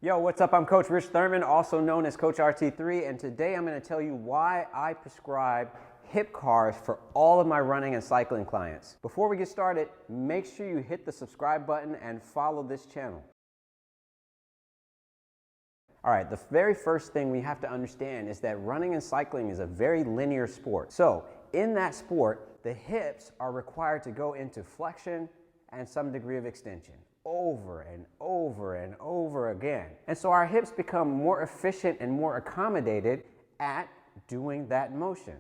Yo, what's up? I'm Coach Rich Thurman, also known as Coach RT3, and today I'm going to tell you why I prescribe hip cars for all of my running and cycling clients. Before we get started, make sure you hit the subscribe button and follow this channel. All right, the very first thing we have to understand is that running and cycling is a very linear sport. So in that sport, the hips are required to go into flexion and some degree of extension over and over and over again. And so our hips become more efficient and more accommodated at doing that motion.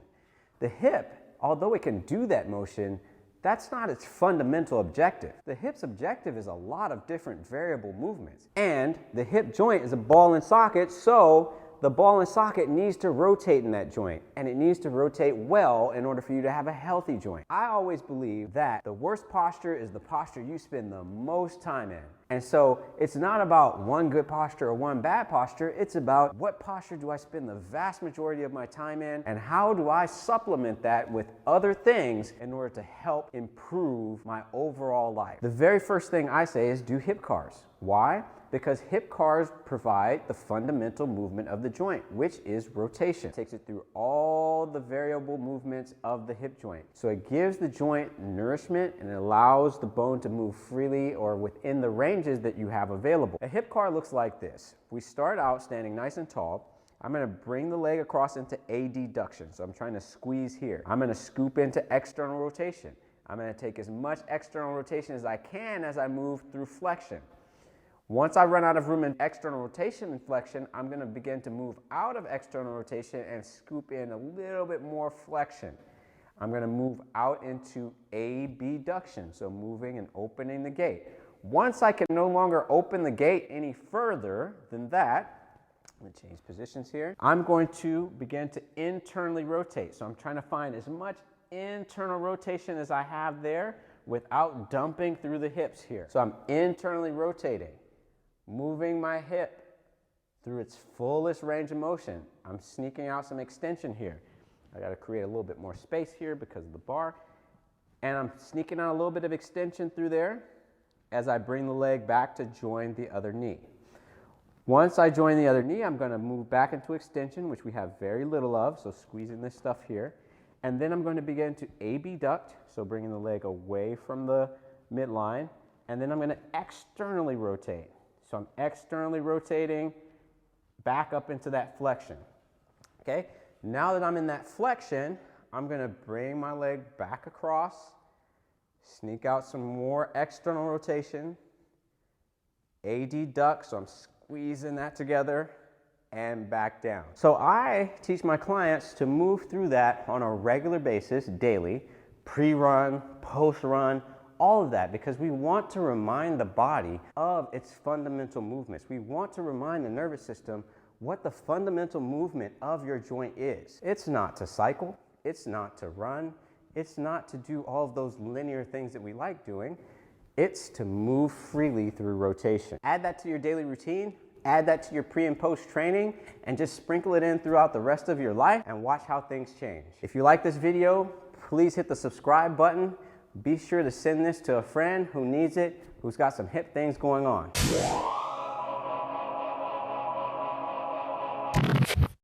The hip, although it can do that motion, that's not its fundamental objective. The hip's objective is a lot of different variable movements. And the hip joint is a ball and socket, so the ball and socket needs to rotate in that joint, and it needs to rotate well in order for you to have a healthy joint. I always believe that the worst posture is the posture you spend the most time in. And so it's not about one good posture or one bad posture, it's about what posture do I spend the vast majority of my time in, and how do I supplement that with other things in order to help improve my overall life. The very first thing I say is do hip cars. Why? Because hip cars provide the fundamental movement of the joint, which is rotation. It takes it through all the variable movements of the hip joint. So it gives the joint nourishment and it allows the bone to move freely or within the ranges that you have available. A hip car looks like this. We start out standing nice and tall. I'm going to bring the leg across into adduction. So I'm trying to squeeze here. I'm going to scoop into external rotation. I'm going to take as much external rotation as I can as I move through flexion. Once I run out of room in external rotation and flexion, I'm going to begin to move out of external rotation and scoop in a little bit more flexion. I'm going to move out into abduction, so moving and opening the gate. Once I can no longer open the gate any further than that, I'm going to change positions here. I'm going to begin to internally rotate. So I'm trying to find as much internal rotation as I have there without dumping through the hips here. So I'm internally rotating, moving my hip through its fullest range of motion. I'm sneaking out some extension here. I got to create a little bit more space here because of the bar. And I'm sneaking out a little bit of extension through there as I bring the leg back to join the other knee. Once I join the other knee, I'm going to move back into extension, which we have very little of, so squeezing this stuff here. And then I'm going to begin to abduct, so bringing the leg away from the midline. And then I'm going to externally rotate. So I'm externally rotating back up into that flexion. Okay, now that I'm in that flexion, I'm going to bring my leg back across, sneak out some more external rotation, adduct, so I'm squeezing that together, and back down. So I teach my clients to move through that on a regular basis, daily, pre-run, post-run, all of that, because we want to remind the body of its fundamental movements. We want to remind the nervous system what the fundamental movement of your joint is. It's not to cycle, it's not to run, it's not to do all of those linear things that we like doing. It's to move freely through rotation. Add that to your daily routine, add that to your pre and post training, and just sprinkle it in throughout the rest of your life and watch how things change. If you like this video, please hit the subscribe button. Be sure to send this to a friend who needs it, who's got some hip things going on.